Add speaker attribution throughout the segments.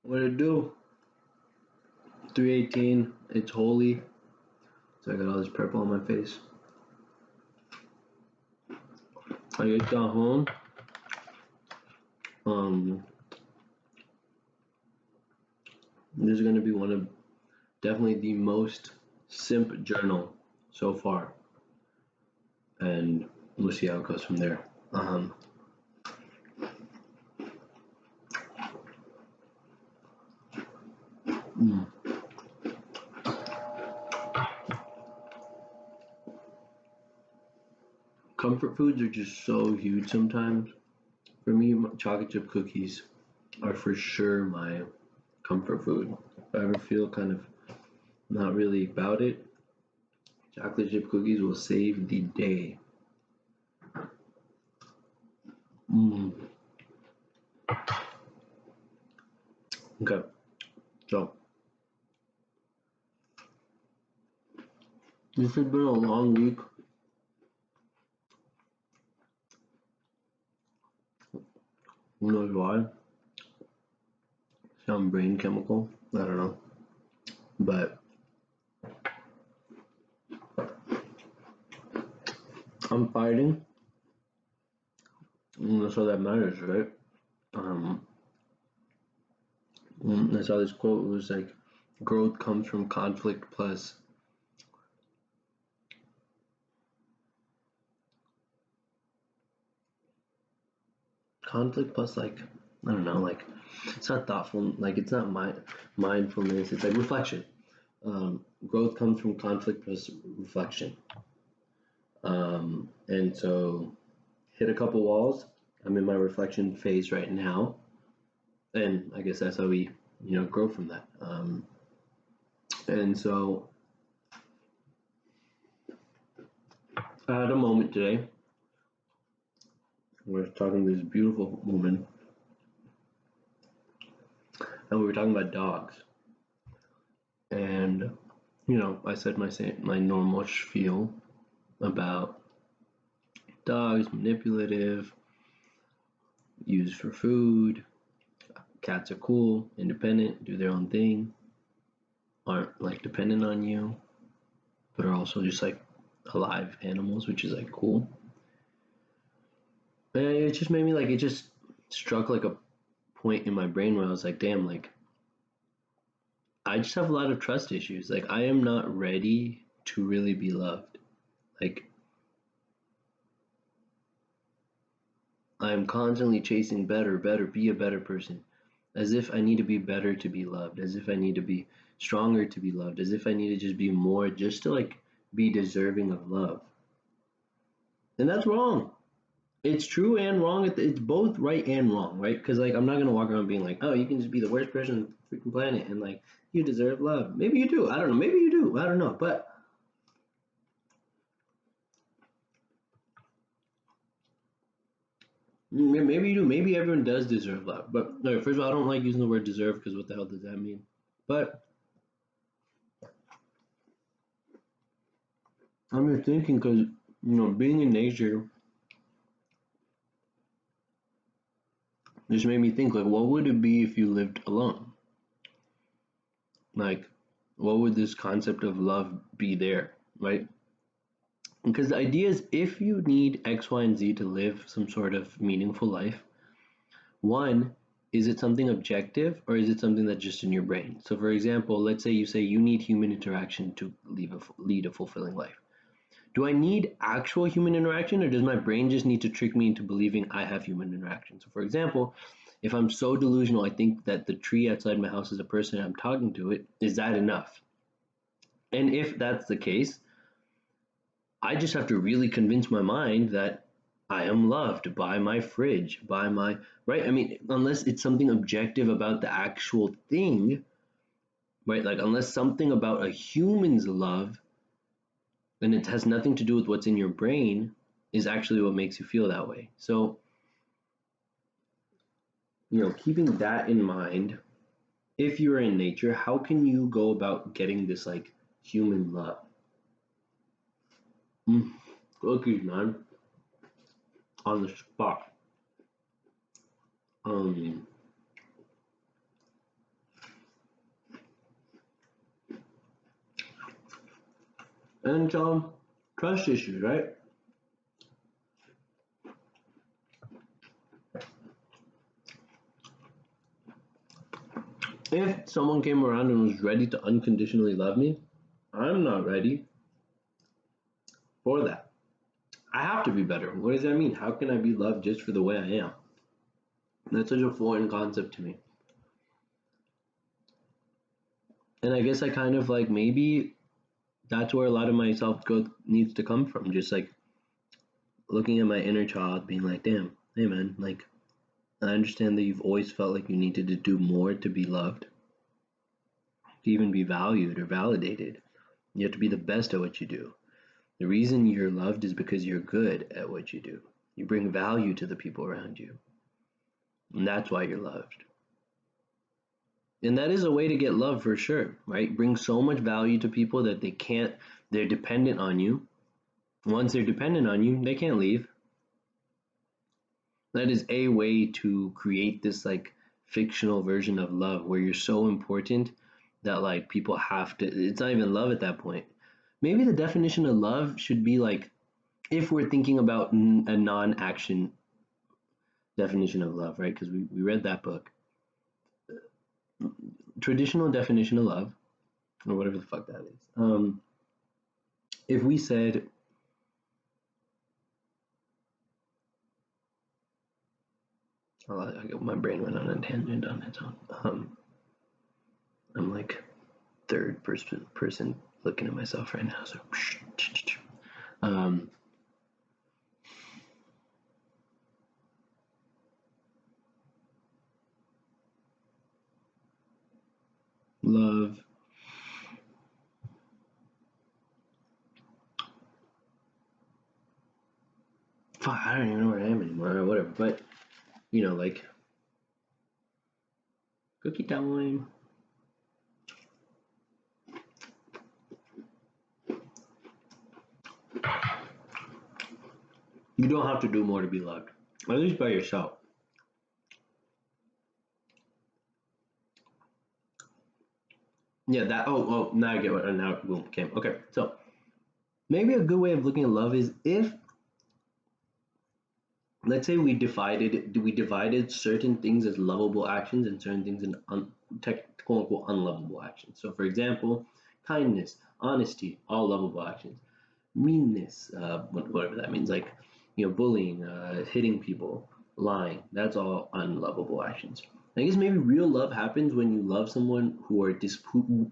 Speaker 1: What it do? 318. It's holy. So I got all this purple on my face. I just got home. This is gonna be one of definitely the most simp journal so far, and we'll see how it goes from there. Comfort foods are just so huge sometimes. For me, chocolate chip cookies are for sure my comfort food. If I ever feel kind of not really about it, chocolate chip cookies will save the day. Mm. Okay, so this has been a long week. Who knows why? Some brain chemical. I don't know. But I'm fighting. And that's all that matters, right? Um, I saw this quote. It was like, growth comes from conflict plus like, I don't know, like it's not thoughtful, like it's not mindfulness. It's like reflection. Growth comes from conflict plus reflection. And so hit a couple walls. I'm in my reflection phase right now, and I guess that's how we grow from that. And so I had a moment today. We were talking to this beautiful woman, and we were talking about dogs. And I said my normal spiel about dogs, manipulative, used for food. Cats are cool, independent, do their own thing, aren't like dependent on you, but are also just like alive animals, which is like cool. And it just made me like, it just struck like a point in my brain where I was like, damn, like I just have a lot of trust issues. Like I am not ready to really be loved. Like I'm constantly chasing better, better, be a better person. As if I need to be better to be loved, as if I need to be stronger to be loved, as if I need to just be more just to like be deserving of love. And that's wrong. It's true and wrong. It's both right and wrong, right? Because like I'm not gonna walk around being like, oh, you can just be the worst person on the freaking planet and like you deserve love. Maybe you do. I don't know. Maybe you do. I don't know. But maybe you do. Maybe everyone does deserve love. But no, first of all, I don't like using the word deserve because what the hell does that mean? But I'm just thinking because being in nature just made me think like, what would it be if you lived alone? Like, what would this concept of love be there, right? Because the idea is if you need X, Y, and Z to live some sort of meaningful life, one, is it something objective or is it something that's just in your brain? So, for example, let's say you need human interaction to lead a fulfilling life. Do I need actual human interaction or does my brain just need to trick me into believing I have human interaction? So, for example, if I'm so delusional, I think that the tree outside my house is a person and I'm talking to it, is that enough? And if that's the case, I just have to really convince my mind that I am loved by my fridge, by my, right? I mean, unless it's something objective about the actual thing, right? Like, unless something about a human's love, and it has nothing to do with what's in your brain, is actually what makes you feel that way. So, keeping that in mind, if you're in nature, how can you go about getting this like human love? Mm, cookies, man, on the spot. Um, And so, trust issues, right? If someone came around and was ready to unconditionally love me, I'm not ready for that. I have to be better. What does that mean? How can I be loved just for the way I am? That's such a foreign concept to me. And I guess I kind of like maybe that's where a lot of my self growth needs to come from. Just like looking at my inner child, being like, damn, hey man, like I understand that you've always felt like you needed to do more to be loved, to even be valued or validated. You have to be the best at what you do. The reason you're loved is because you're good at what you do. You bring value to the people around you. And that's why you're loved. And that is a way to get love for sure, right? Bring so much value to people that they're dependent on you. Once they're dependent on you, they can't leave. That is a way to create this like fictional version of love where you're so important that like people have to, it's not even love at that point. Maybe the definition of love should be like, if we're thinking about a non-action definition of love, right? Because we read that book. Traditional definition of love, or whatever the fuck that is. If we said, oh, my brain went on a tangent on its own. I'm like third person looking at myself right now. So, um, love. Fuck, I don't even know where I am anymore. Or whatever, but like cookie time. You don't have to do more to be loved, at least by yourself. Yeah, that. Oh, now I get what. Now boom came. Okay, so maybe a good way of looking at love is if, let's say, we divided certain things as lovable actions and certain things in quote unquote unlovable actions. So, for example, kindness, honesty, all lovable actions. Meanness, whatever that means, like bullying, hitting people, lying. That's all unlovable actions. I guess maybe real love happens when you love someone who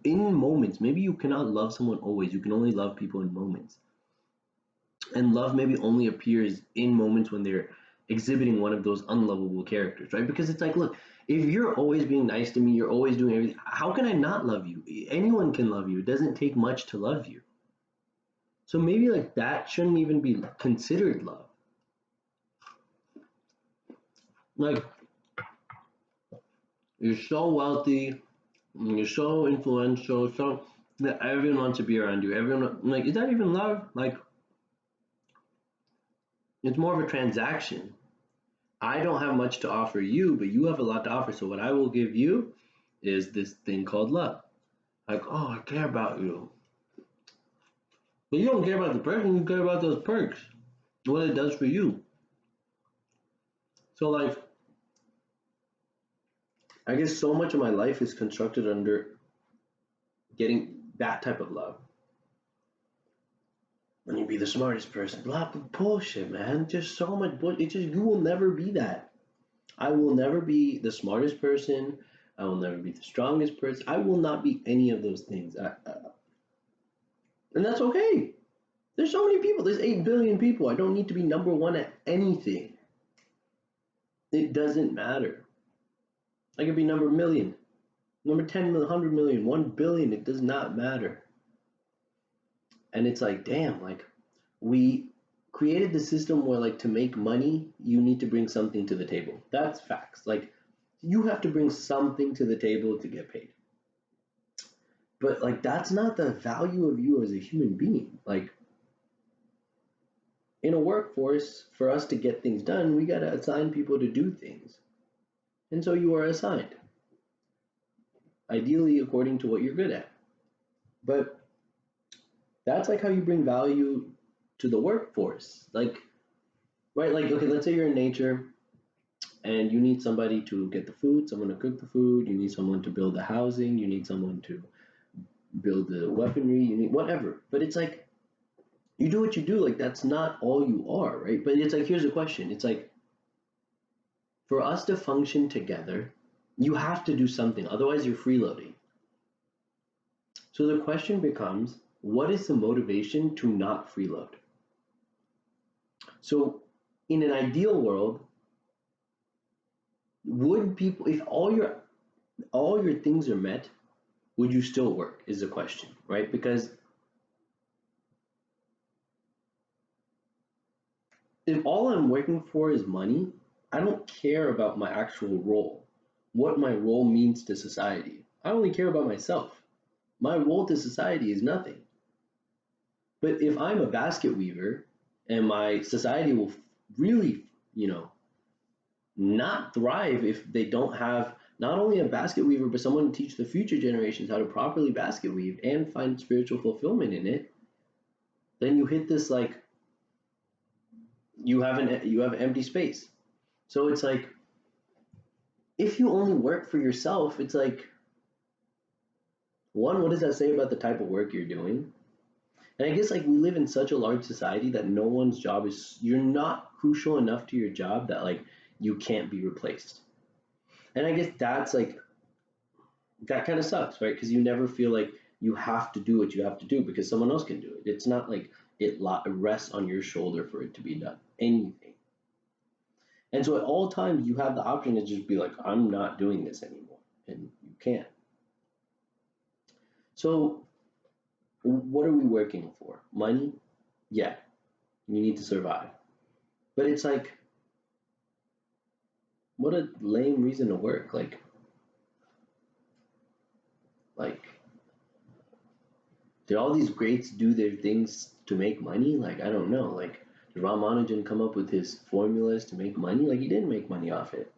Speaker 1: in moments. Maybe you cannot love someone always. You can only love people in moments. And love maybe only appears in moments when they're exhibiting one of those unlovable characters, right? Because it's like, look, if you're always being nice to me, you're always doing everything, how can I not love you? Anyone can love you. It doesn't take much to love you. So maybe like that shouldn't even be considered love. Like, you're so wealthy, you're so influential, so that everyone wants to be around you. Everyone, like, is that even love? Like, it's more of a transaction. I don't have much to offer you, but you have a lot to offer. So what I will give you is this thing called love. Like, oh, I care about you. But you don't care about the person, you care about those perks, what it does for you. So, like, I guess so much of my life is constructed under getting that type of love. When you be the smartest person, blah, blah, bullshit, man. Just so much bullshit. It's just, you will never be that. I will never be the smartest person. I will never be the strongest person. I will not be any of those things. And that's okay. There's so many people. There's 8 billion people. I don't need to be number one at anything. It doesn't matter. I could be number million, number 10 million, 100 million, 1 billion. It does not matter. And it's like, damn, like we created the system where like to make money, you need to bring something to the table. That's facts. Like you have to bring something to the table to get paid. But like that's not the value of you as a human being. Like in a workforce, for us to get things done, we got to assign people to do things. And so you are assigned, ideally according to what you're good at. But That's like how you bring value to the workforce. Like, right, like, okay, let's say you're in nature and you need somebody to get the food, someone to cook the food, you need someone to build the housing, you need someone to build the weaponry, you need whatever. But it's like you do what you do, like that's not all you are, right? But it's like here's a question. It's like for us to function together, you have to do something, otherwise you're freeloading. So the question becomes, what is the motivation to not freeload? So in an ideal world, would people, if all your things are met, would you still work is the question, right? Because if all I'm working for is money, I don't care about my actual role, what my role means to society. I only care about myself. My role to society is nothing. But if I'm a basket weaver and my society will really, you know, not thrive if they don't have not only a basket weaver, but someone to teach the future generations how to properly basket weave and find spiritual fulfillment in it, then you hit this like you have empty space. So it's like if you only work for yourself, it's like one, what does that say about the type of work you're doing? And I guess like we live in such a large society that no one's job is you're not crucial enough to your job that like you can't be replaced. And I guess that's like that kind of sucks, right? Because you never feel like you have to do what you have to do because someone else can do it. It's not like it rests on your shoulder for it to be done. Anything. And so at all times you have the option to just be like, I'm not doing this anymore. And you can't. So what are we working for? Money? Yeah, you need to survive. But it's what a lame reason to work. Like, did all these greats do their things to make money? Like, I don't know. Like, did Ramanujan come up with his formulas to make money? Like, he didn't make money off it.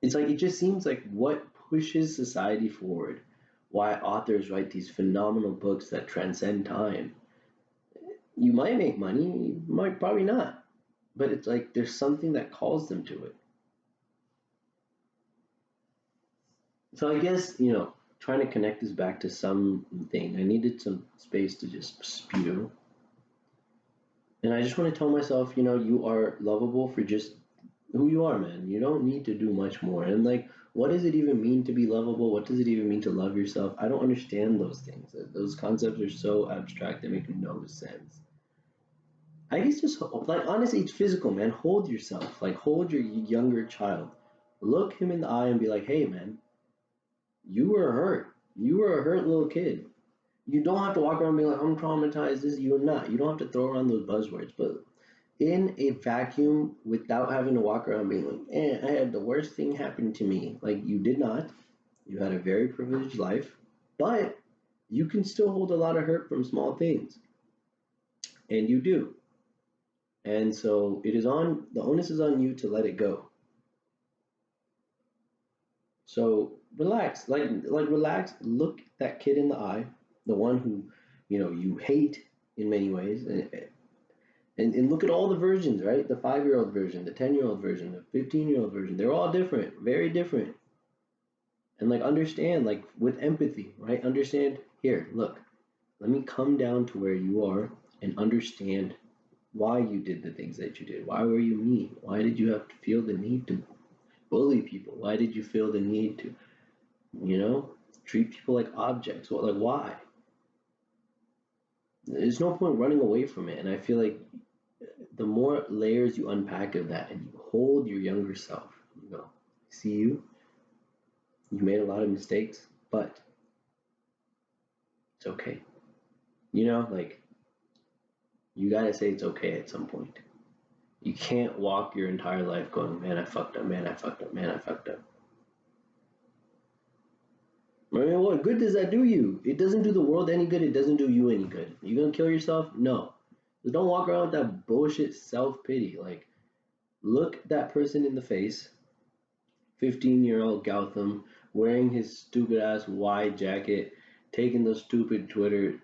Speaker 1: It's like, it just seems like what pushes society forward, why authors write these phenomenal books that transcend time. You might make money, you might probably not. But it's like there's something that calls them to it. So I guess, trying to connect this back to something, I needed some space to just spew. And I just want to tell myself, you are lovable for just who you are, man. You don't need to do much more. And like, what does it even mean to be lovable? What does it even mean to love yourself? I don't understand those things. Those concepts are so abstract, they make no sense. I guess just like honestly, it's physical, man. Hold yourself. Like hold your younger child. Look him in the eye and be like, "Hey, man, you were hurt. You were a hurt little kid. You don't have to walk around being like, I'm traumatized. This you're not. You don't have to throw around those buzzwords, but in a vacuum without having to walk around being like, I had the worst thing happen to me. Like you did not. You had a very privileged life, but you can still hold a lot of hurt from small things. And you do. And so the onus is on you to let it go. So relax, like relax. Look that kid in the eye, the one who, you hate in many ways, and look at all the versions, right? The 5-year-old version, the 10-year-old version, the 15-year-old version. They're all different, very different. And like understand, like with empathy, right? Understand. Here, look. Let me come down to where you are and understand why you did the things that you did. Why were you mean? Why did you have to feel the need to bully people? Why did you feel the need to you know, treat people like objects? Well, like why? There's no point running away from it. And I feel like the more layers you unpack of that and you hold your younger self, see you made a lot of mistakes, but it's okay. Like you gotta say it's okay at some point. You can't walk your entire life going, man, I fucked up, man, I fucked up, man, I fucked up. I mean, what good does that do you? It doesn't do the world any good. It doesn't do you any good. You gonna kill yourself? No. So don't walk around with that bullshit self pity. Like, look that person in the face, 15-year-old Gautam, wearing his stupid ass wide jacket, taking those stupid Twitter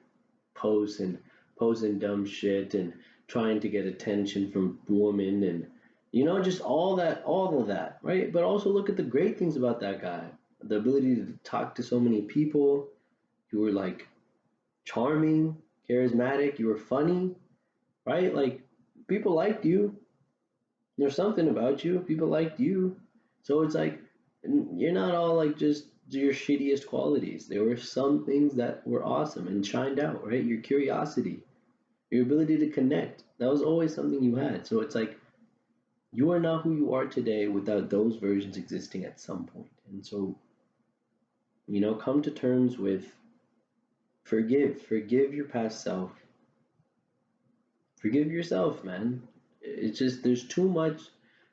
Speaker 1: posts and posting dumb shit and trying to get attention from women and just all of that, right? But also look at the great things about that guy. The ability to talk to so many people. You were like charming, charismatic, you were funny, right? Like people liked you. There's something about you. People liked you. So it's like you're not all like just your shittiest qualities. There were some things that were awesome and shined out, right? Your curiosity, your ability to connect. That was always something you had. So it's like you are not who you are today without those versions existing at some point. And so, come to terms with forgive your past self. Forgive yourself, man. It's just there's too much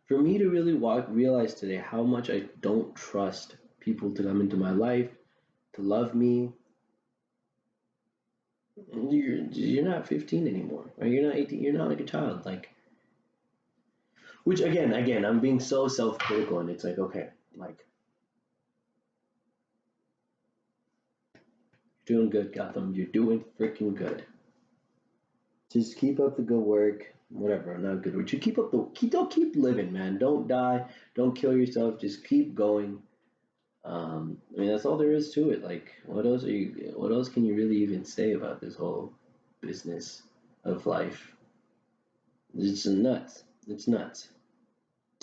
Speaker 1: for me to really realize today how much I don't trust people to come into my life, to love me. You're not 15 anymore, right? You're not 18. You're not like a child. Like, which again, I'm being so self-critical, and it's like, okay, like you're doing good, Gotham. You're doing freaking good. Just keep up the good work. Whatever, not good work. You don't keep living, man. Don't die. Don't kill yourself. Just keep going. I mean, that's all there is to it. Like, what else can you really even say about this whole business of life? It's nuts. It's nuts.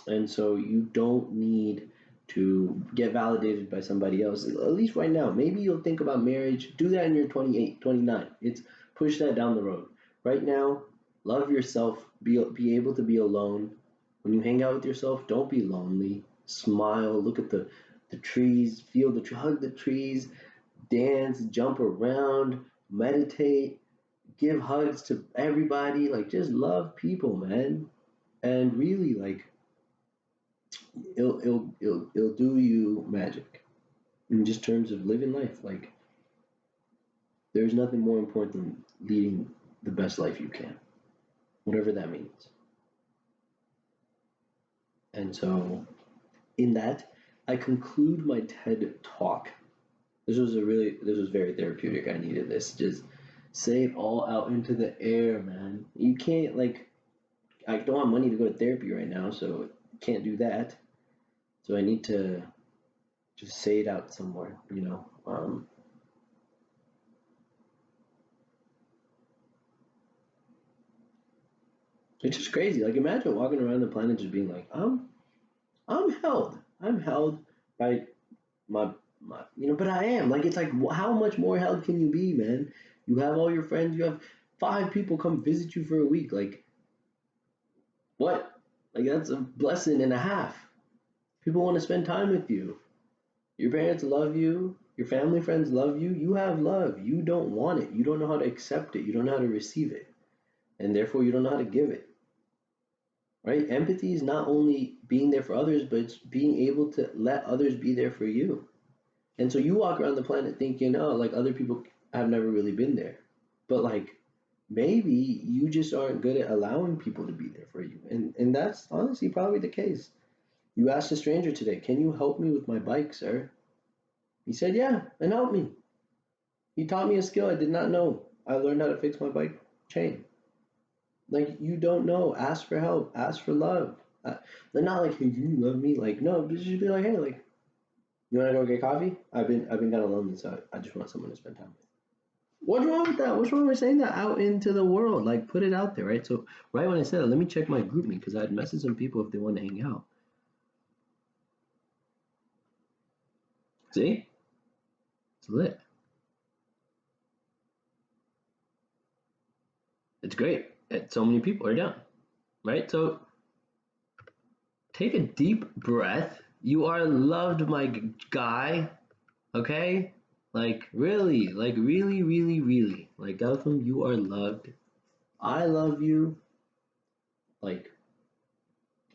Speaker 1: And so you don't need to get validated by somebody else. At least right now, maybe you'll think about marriage. Do that in your 28, 29. It's push that down the road. Right now, love yourself. Be able to be alone. When you hang out with yourself, don't be lonely. Smile. Look at the trees. Feel hug the trees. Dance. Jump around. Meditate. Give hugs to everybody. Like just love people, man. And really, like it'll do you magic in just terms of living life. Like there's nothing more important than leading the best life you can, whatever that means. And so, in that, I conclude my TED talk. This was very therapeutic. I needed this. Just say it all out into the air, man. You can't like I don't have money to go to therapy right now, so can't do that. So I need to just say it out somewhere. It's just crazy. Like imagine walking around the planet just being like, I'm held. I'm held by my. But I am. Like it's like how much more held can you be, man? You have all your friends. You have 5 people come visit you for a week. Like what? Like that's a blessing and a half. People want to spend time with you. Your parents love you. Your family friends love you. You have love. You don't want it. You don't know how to accept it. You don't know how to receive it. And therefore, you don't know how to give it. Right? Empathy is not only being there for others, but it's being able to let others be there for you. And so you walk around the planet thinking, oh, like other people have never really been there. But like maybe you just aren't good at allowing people to be there for you. And that's honestly probably the case. You asked a stranger today, can you help me with my bike, sir? He said, yeah, and help me. He taught me a skill I did not know. I learned how to fix my bike chain. Like you don't know, ask for help, ask for love. They're not like, hey, do you love me? Like no, just be like, hey, like you want to go get coffee? I've been kind of lonely, so I just want someone to spend time with. What's wrong with that? What's wrong with saying that out into the world? Like put it out there, right? So right when I said it, let me check my group me because I'd message some people if they want to hang out. See, it's lit. It's great. So many people are down, right? So take a deep breath. You are loved, my guy. Okay? Like really, really, really. Like Gautam, you are loved. I love you. Like,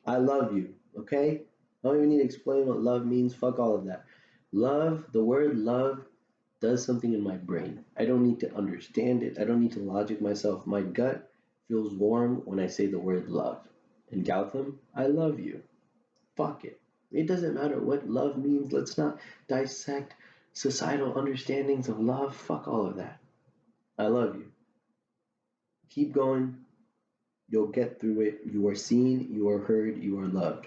Speaker 1: I love you. Okay? I don't even need to explain what love means. Fuck all of that. Love, the word love does something in my brain. I don't need to understand it. I don't need to logic myself. My gut feels warm when I say the word love. And Gautam, I love you. Fuck it. It doesn't matter what love means. Let's not dissect societal understandings of love. Fuck all of that. I love you. Keep going. You'll get through it. You are seen, you are heard, you are loved.